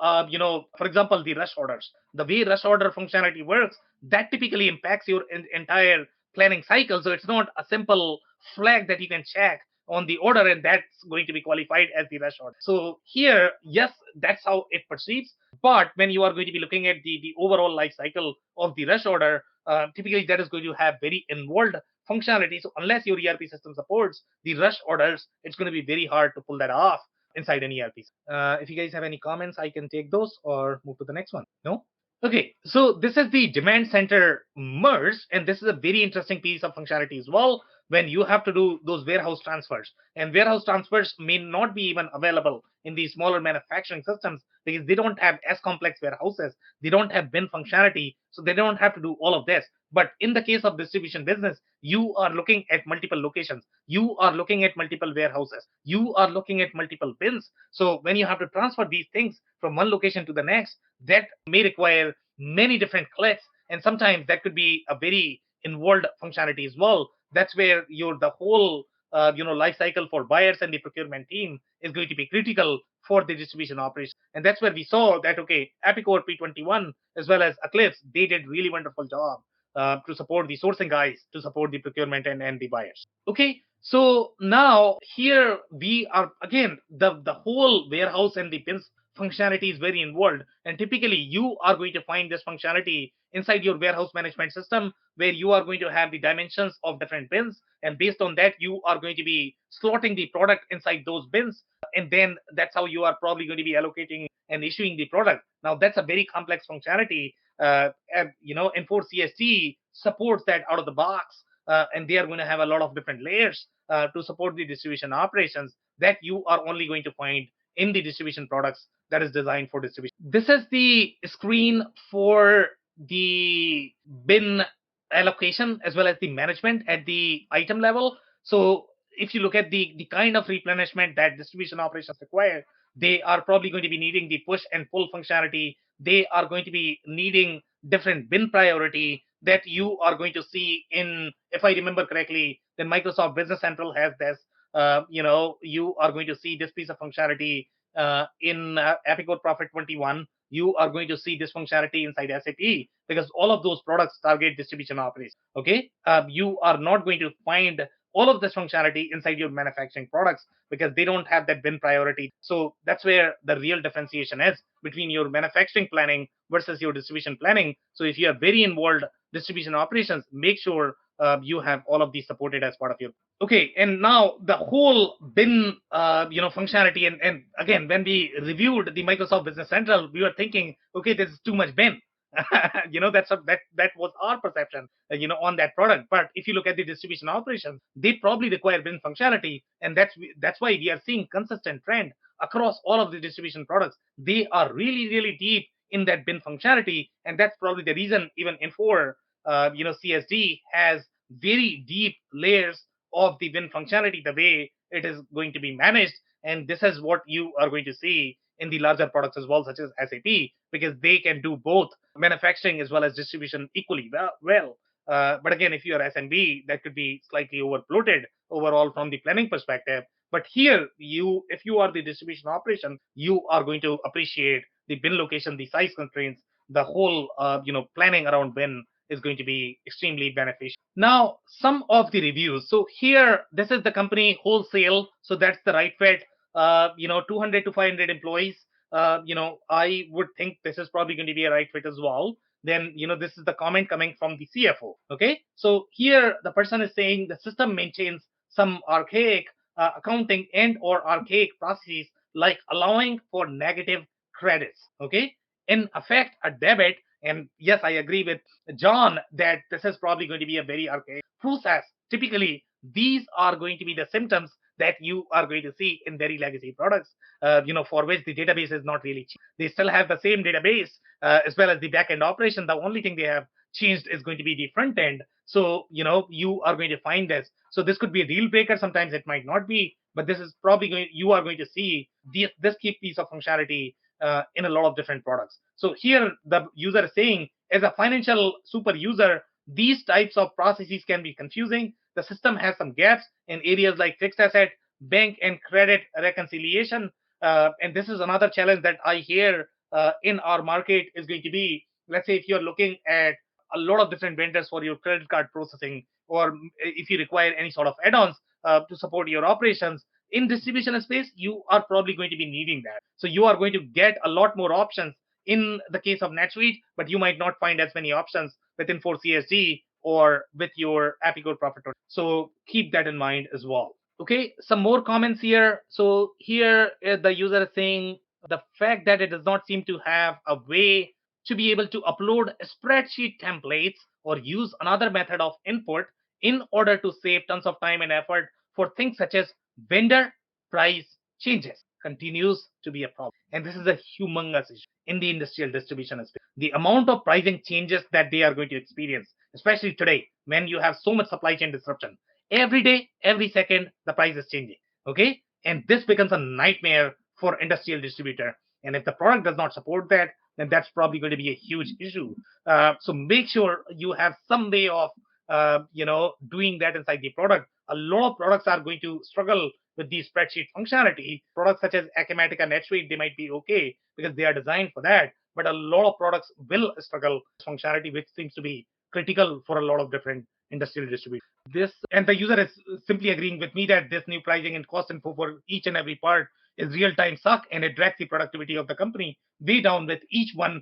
For example, the rush orders. The way rush order functionality works, that typically impacts your entire planning cycle. So it's not a simple flag that you can check on the order and that's going to be qualified as the rush order. So here, yes, that's how it perceives. But when you are going to be looking at the overall life cycle of the rush order, typically that is going to have very involved functionality. So unless your ERP system supports the rush orders, it's going to be very hard to pull that off inside an ERP. If you guys have any comments, I can take those or move to the next one. No? Okay, so this is the demand center merge, and this is a very interesting piece of functionality as well, when you have to do those warehouse transfers. And warehouse transfers may not be even available in these smaller manufacturing systems because they don't have as complex warehouses. They don't have bin functionality, so they don't have to do all of this. But in the case of distribution business, you are looking at multiple locations. You are looking at multiple warehouses. You are looking at multiple bins. So when you have to transfer these things from one location to the next, that may require many different clicks. And sometimes that could be a very involved functionality as well. That's where the whole life cycle for buyers and the procurement team is going to be critical for the distribution operation. And that's where we saw that, okay, Epicor P21 as well as Eclipse, they did really wonderful job to support the sourcing guys, to support the procurement and the buyers. Okay, so now here we are again, the whole warehouse and the bins functionality is very involved, and typically you are going to find this functionality inside your warehouse management system, where you are going to have the dimensions of different bins, and based on that you are going to be slotting the product inside those bins, and then that's how you are probably going to be allocating and issuing the product. Now that's a very complex functionality. And, Infor CSD supports that out of the box, and they are going to have a lot of different layers to support the distribution operations that you are only going to find in the distribution products that is designed for distribution. This is the screen for the bin allocation as well as the management at the item level. So if you look at the kind of replenishment that distribution operations require, they are probably going to be needing the push and pull functionality. They are going to be needing different bin priority that you are going to see in, if I remember correctly, then Microsoft Business Central has this. You are going to see this piece of functionality in Epicor Prophet 21. You are going to see this functionality inside SAP, because all of those products target distribution operations. Okay, you are not going to find all of this functionality inside your manufacturing products because they don't have that bin priority. So that's where the real differentiation is between your manufacturing planning versus your distribution planning. So if you are very involved distribution operations, make sure you have all of these supported as part of your. Okay, and now the whole bin functionality, and again, when we reviewed the Microsoft Business Central, we were thinking, okay, this is too much bin. That was our perception on that product. But if you look at the distribution operations, they probably require bin functionality, and that's why we are seeing consistent trend across all of the distribution products. They are really deep in that bin functionality, and that's probably the reason even Infor CSD has very deep layers of the bin functionality, the way it is going to be managed. And this is what you are going to see in the larger products as well, such as SAP, because they can do both manufacturing as well as distribution equally well. But again, if you are SMB, that could be slightly overbloated overall from the planning perspective. But here, if you are the distribution operation, you are going to appreciate the bin location, the size constraints, the whole planning around bin is going to be extremely beneficial. Now, some of the reviews. So here, this is the company wholesale. So that's the right fit. 200 to 500 employees. I would think this is probably going to be a right fit as well. Then, this is the comment coming from the CFO. Okay. So here the person is saying the system maintains some archaic accounting and or archaic processes, like allowing for negative credits. Okay. In effect, a debit. And yes, I agree with John that this is probably going to be a very archaic process. Typically, these are going to be the symptoms that you are going to see in very legacy products, for which the database is not really changed. They still have the same database as well as the backend operation. The only thing they have changed is going to be the front end. So, you are going to find this. So this could be a deal breaker. Sometimes it might not be, but this is probably you are going to see this key piece of functionality in a lot of different products. So here the user is saying, as a financial super user, these types of processes can be confusing. The system has some gaps in areas like fixed asset, bank and credit reconciliation. And this is another challenge that I hear in our market is going to be, let's say if you're looking at a lot of different vendors for your credit card processing, or if you require any sort of add-ons to support your operations, in distribution space, you are probably going to be needing that. So you are going to get a lot more options in the case of NetSuite, but you might not find as many options within Infor CSD or with your Epicor Prophet. So keep that in mind as well. Okay, some more comments here. So here the user is saying the fact that it does not seem to have a way to be able to upload spreadsheet templates or use another method of input in order to save tons of time and effort for things such as vendor price changes continues to be a problem. And this is a humongous issue in the industrial distribution space. The amount of pricing changes that they are going to experience, especially today when you have so much supply chain disruption. Every day, every second, the price is changing. Okay. And this becomes a nightmare for industrial distributor. And if the product does not support that, then that's probably going to be a huge issue. So make sure you have some way of doing that inside the product. A lot of products are going to struggle with the spreadsheet functionality. Products such as Acumatica, NetSuite, they might be okay because they are designed for that. But a lot of products will struggle with functionality, which seems to be critical for a lot of different industrial distributors. This and the user is simply agreeing with me that this new pricing and cost info for each and every part is real-time suck, and it drags the productivity of the company way down with each one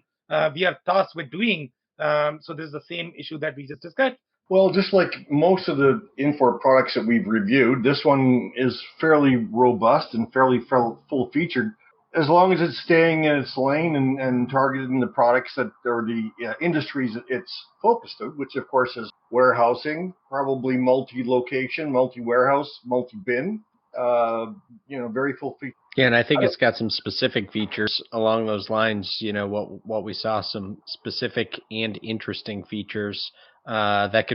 we are tasked with doing. So this is the same issue that we just discussed. Well, just like most of the Infor products that we've reviewed, this one is fairly robust and fairly full-featured, as long as it's staying in its lane and targeting the products that or the industries that it's focused on, which of course is warehousing, probably multi-location, multi-warehouse, multi-bin. Very full feature. Yeah, and I think it's got some specific features along those lines. What we saw, some specific and interesting features that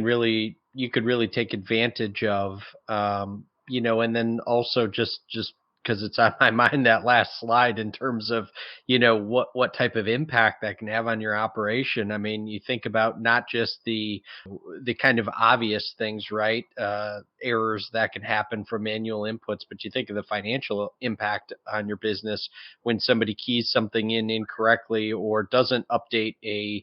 you could really take advantage of. And then also just because it's on my mind, that last slide in terms of, what type of impact that can have on your operation. I mean, you think about not just the kind of obvious things, right? Errors that can happen from manual inputs, but you think of the financial impact on your business when somebody keys something in incorrectly or doesn't update a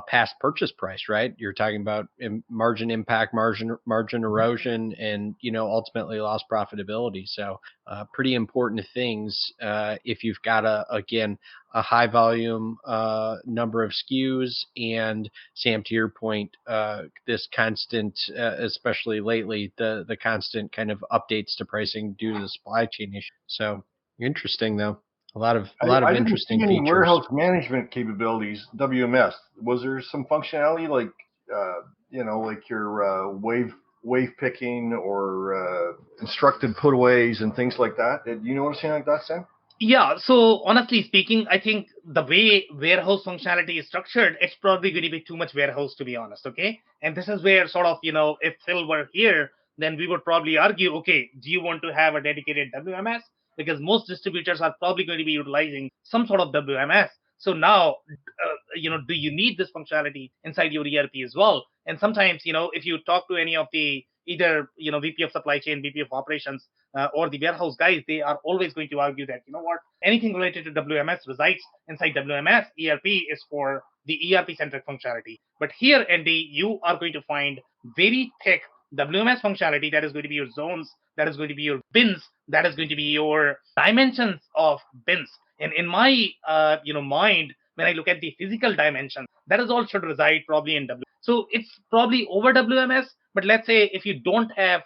past purchase price, right? You're talking about margin impact, margin erosion, and ultimately lost profitability. So pretty important things if you've got a high volume number of SKUs, and Sam, to your point, this constant, especially lately, the constant kind of updates to pricing due to the supply chain issue. So interesting though. A lot of interesting features. Warehouse management capabilities, WMS. Was there some functionality like like your wave picking or instructed putaways and things like that? Did you notice anything like that, Sam? Yeah, so honestly speaking, I think the way warehouse functionality is structured, it's probably going to be too much warehouse, to be honest, okay? And this is where sort of, if Phil were here, then we would probably argue, okay, do you want to have a dedicated WMS? Because most distributors are probably going to be utilizing some sort of WMS. So now, do you need this functionality inside your ERP as well? And sometimes, if you talk to any of the either, VP of supply chain, VP of operations, or the warehouse guys, they are always going to argue that, anything related to WMS resides inside WMS. ERP is for the ERP-centric functionality. But here, Andy, you are going to find very thick WMS functionality that is going to be your zones, that is going to be your bins, that is going to be your dimensions of bins. And in my mind, when I look at the physical dimension, that is all should reside probably in WMS. So it's probably over WMS. But let's say if you don't have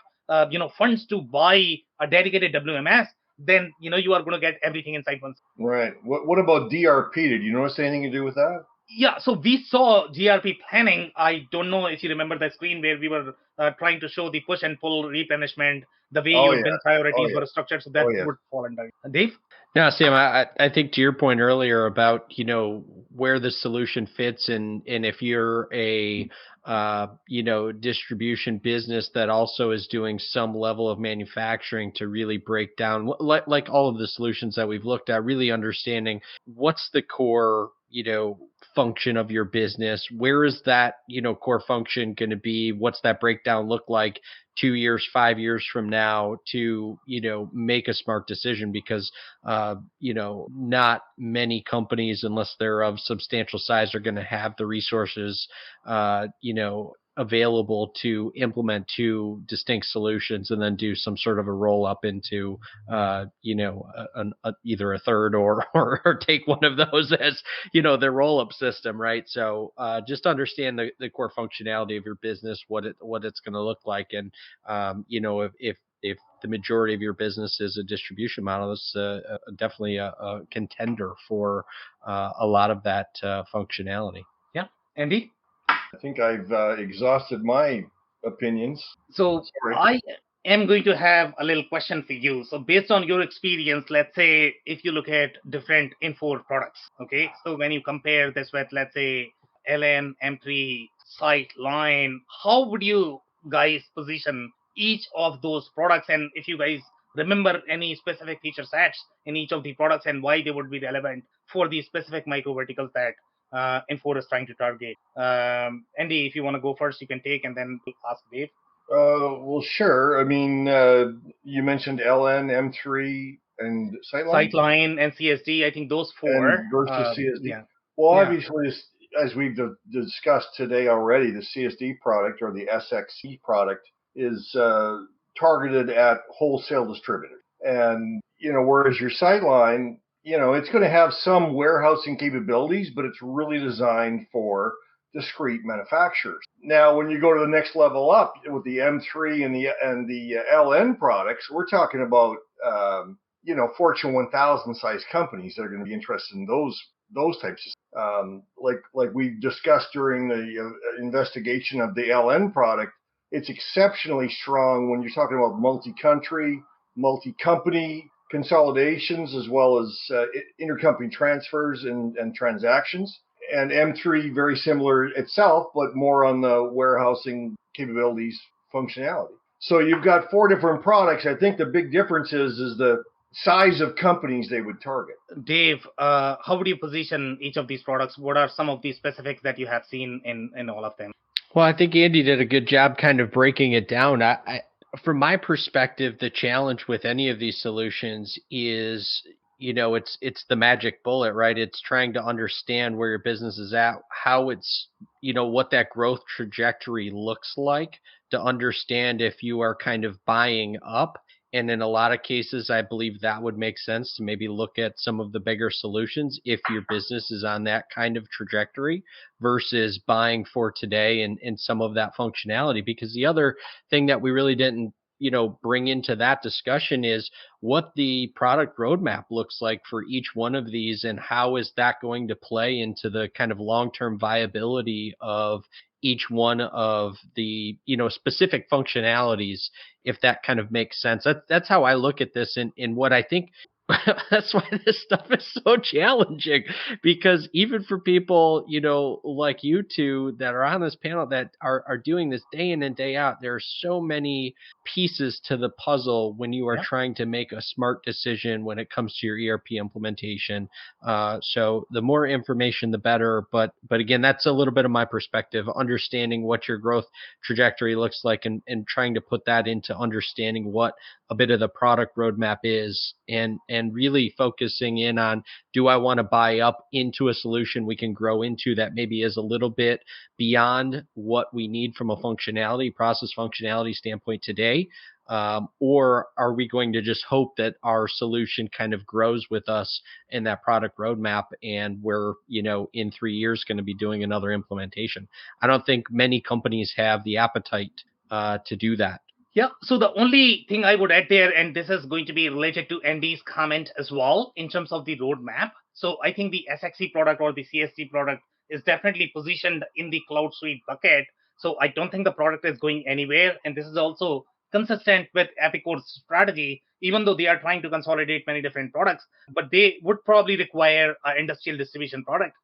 funds to buy a dedicated WMS, then you are going to get everything inside one. Right. What about DRP? Did you notice anything to do with that? Yeah, so we saw GRP planning. I don't know if you remember the screen where we were trying to show the push and pull replenishment, the way your bin priorities were structured, so that would fall under. Dave? Yeah, Sam, I think to your point earlier about, where the solution fits, and if you're a, distribution business that also is doing some level of manufacturing, to really break down, like all of the solutions that we've looked at, really understanding what's the core, function of your business. Where is that, core function going to be? What's that breakdown look like 2 years, 5 years from now to, make a smart decision? Because, not many companies, unless they're of substantial size, are going to have the resources, available to implement two distinct solutions and then do some sort of a roll up into, either a third or take one of those as, their roll up system, right? So just understand the core functionality of your business, what it's going to look like, and if the majority of your business is a distribution model, it's definitely a contender for a lot of that functionality. Yeah, Andy. I think I've exhausted my opinions. So I am going to have a little question for you. So based on your experience, let's say if you look at different Infor products, okay? So when you compare this with, let's say, LN, M3, SiteLine, how would you guys position each of those products? And if you guys remember any specific feature sets in each of the products and why they would be relevant for the specific micro verticals that Infor is trying to target. Andy, if you want to go first, you can take, and then ask Dave. Well, sure. I mean, you mentioned LN, M3, and SiteLine. SiteLine and CSD. I think those four. And versus CSD. Yeah. Well, obviously, as we've discussed today already, the CSD product or the SX.e product is targeted at wholesale distributors. And, whereas your Sightline, it's going to have some warehousing capabilities, but it's really designed for discrete manufacturers. Now, when you go to the next level up with the M3 and the LN products, we're talking about, Fortune 1000 size companies that are going to be interested in those types of, like we discussed during the investigation of the LN product. It's exceptionally strong when you're talking about multi-country, multi-company consolidations, as well as intercompany transfers and transactions. And M3 very similar itself, but more on the warehousing capabilities functionality. So you've got 4 different products. I think the big difference is the size of companies they would target. Dave, how would you position each of these products? What are some of the specifics that you have seen in all of them? Well, I think Andy did a good job kind of breaking it down. From my perspective, the challenge with any of these solutions is, it's the magic bullet, right? It's trying to understand where your business is at, how it's, what that growth trajectory looks like, to understand if you are kind of buying up. And in a lot of cases, I believe that would make sense to maybe look at some of the bigger solutions if your business is on that kind of trajectory versus buying for today and some of that functionality. Because the other thing that we really didn't, bring into that discussion is what the product roadmap looks like for each one of these, and how is that going to play into the kind of long-term viability of each one of the, specific functionalities, if that kind of makes sense. That's how I look at this, and what I think. That's why this stuff is so challenging, because even for people, like you two that are on this panel that are doing this day in and day out, there are so many pieces to the puzzle when you are trying to make a smart decision when it comes to your ERP implementation. So the more information, the better. But again, that's a little bit of my perspective, understanding what your growth trajectory looks like, and trying to put that into understanding what a bit of the product roadmap is, and really focusing in on, do I want to buy up into a solution we can grow into that maybe is a little bit beyond what we need from a process functionality standpoint today? Or are we going to just hope that our solution kind of grows with us in that product roadmap, and we're, in 3 years going to be doing another implementation? I don't think many companies have the appetite to do that. Yeah, so the only thing I would add there, and this is going to be related to Andy's comment as well, in terms of the roadmap. So I think the SX.e product or the CSD product is definitely positioned in the CloudSuite bucket. So I don't think the product is going anywhere. And this is also consistent with Epicor's strategy, even though they are trying to consolidate many different products, but they would probably require an industrial distribution product,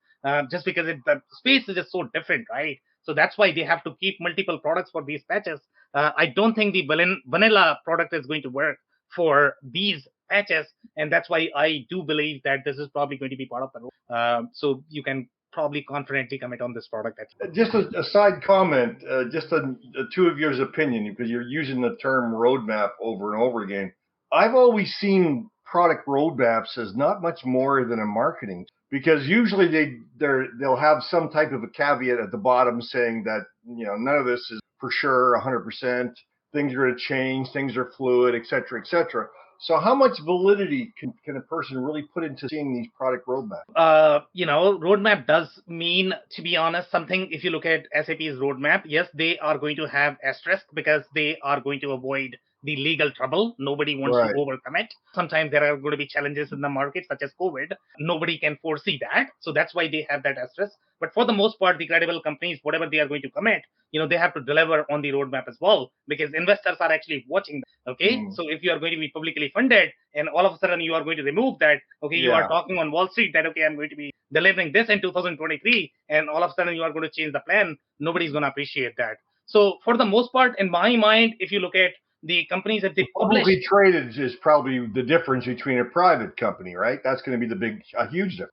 just because the space is just so different, right? So that's why they have to keep multiple products for these patches. I don't think the vanilla product is going to work for these patches, and that's why I do believe that this is probably going to be part of the roadmap. So you can probably confidently comment on this product. Just a side comment, just a two of yours opinion, because you're using the term roadmap over and over again. I've always seen product roadmaps as not much more than a marketing, because usually they'll have some type of a caveat at the bottom saying that, none of this is for sure 100%. Things are going to change. Things are fluid, et cetera, et cetera. So how much validity can a person really put into seeing these product roadmaps? Roadmap does mean, to be honest, something. If you look at SAP's roadmap, yes, they are going to have asterisk because they are going to avoid the legal trouble. Nobody wants to overcome it. Sometimes there are going to be challenges in the market, such as COVID. Nobody can foresee that. So that's why they have that asterisk. But for the most part, the credible companies, whatever they are going to commit, they have to deliver on the roadmap as well, because investors are actually watching that, okay? So if you are going to be publicly funded and all of a sudden you are going to remove that, okay, you are talking on Wall Street that, okay, I'm going to be delivering this in 2023, and all of a sudden you are going to change the plan, nobody's going to appreciate that. So for the most part, in my mind, if you look at the companies, if they publish... Publicly traded is probably the difference between a private company, right? That's going to be a huge difference.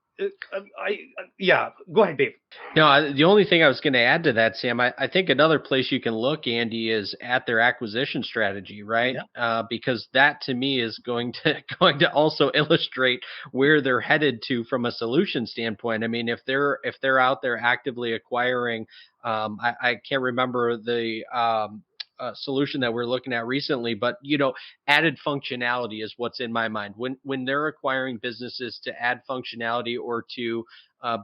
Yeah, go ahead, Dave. No, the only thing I was going to add to that, Sam, I think another place you can look, Andy, is at their acquisition strategy, right? Yeah. Because that to me is going to also illustrate where they're headed to from a solution standpoint. I mean, if they're out there actively acquiring, I can't remember the solution that we're looking at recently, but added functionality is what's in my mind when they're acquiring businesses to add functionality or to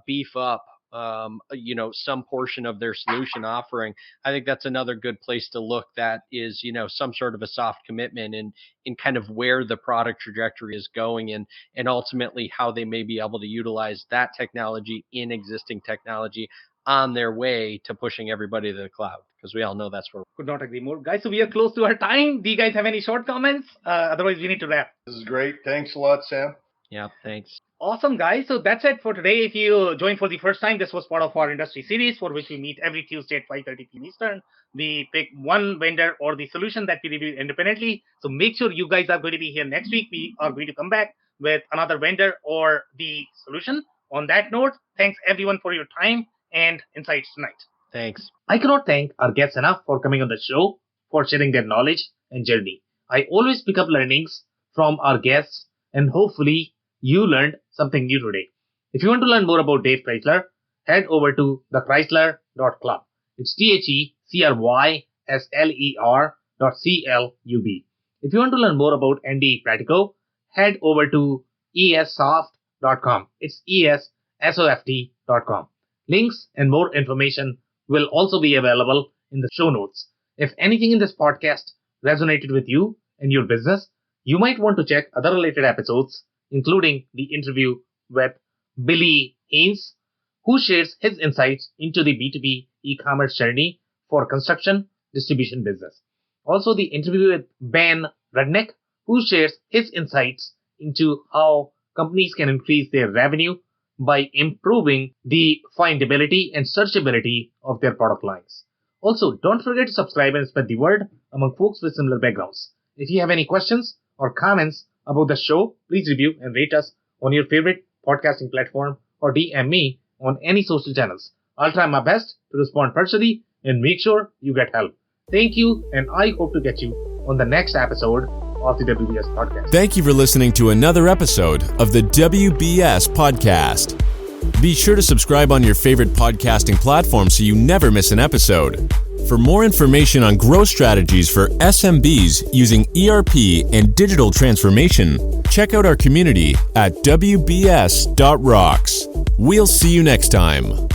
beef up some portion of their solution offering. I think that's another good place to look. That is some sort of a soft commitment in kind of where the product trajectory is going and ultimately how they may be able to utilize that technology in existing technology on their way to pushing everybody to the cloud, because we all know that's where. Could not agree more, guys. So we are close to our time. Do you guys have any short comments? Otherwise, we need to wrap. This is great. Thanks a lot, Sam. Yeah, thanks. Awesome, guys. So that's it for today. If you joined for the first time, this was part of our industry series for which we meet every Tuesday at 5:30 p.m. Eastern. We pick one vendor or the solution that we review independently. So make sure you guys are going to be here next week. We are going to come back with another vendor or the solution. On that note, thanks everyone for your time and insights tonight. Thanks. I cannot thank our guests enough for coming on the show, for sharing their knowledge and journey. I always pick up learnings from our guests, and hopefully you learned something new today. If you want to learn more about Dave Chrysler, head over to thechrysler.club. It's TheChrysler.club. If you want to learn more about Andy Pratico, head over to essoft.com. It's ESSOFT.com. Links and more information will also be available in the show notes. If anything in this podcast resonated with you and your business, you might want to check other related episodes, including the interview with Billy Haynes, who shares his insights into the B2B e-commerce journey for construction distribution business. Also, the interview with Ben Rudnick, who shares his insights into how companies can increase their revenue by improving the findability and searchability of their product lines. Also, don't forget to subscribe and spread the word among folks with similar backgrounds. If you have any questions or comments about the show, please review and rate us on your favorite podcasting platform or DM me on any social channels. I'll try my best to respond personally and make sure you get help. Thank you, and I hope to get you on the next episode of the WBS Podcast. Thank you for listening to another episode of the WBS Podcast. Be sure to subscribe on your favorite podcasting platform so you never miss an episode. For more information on growth strategies for SMBs using ERP and digital transformation, check out our community at WBS.rocks. We'll see you next time.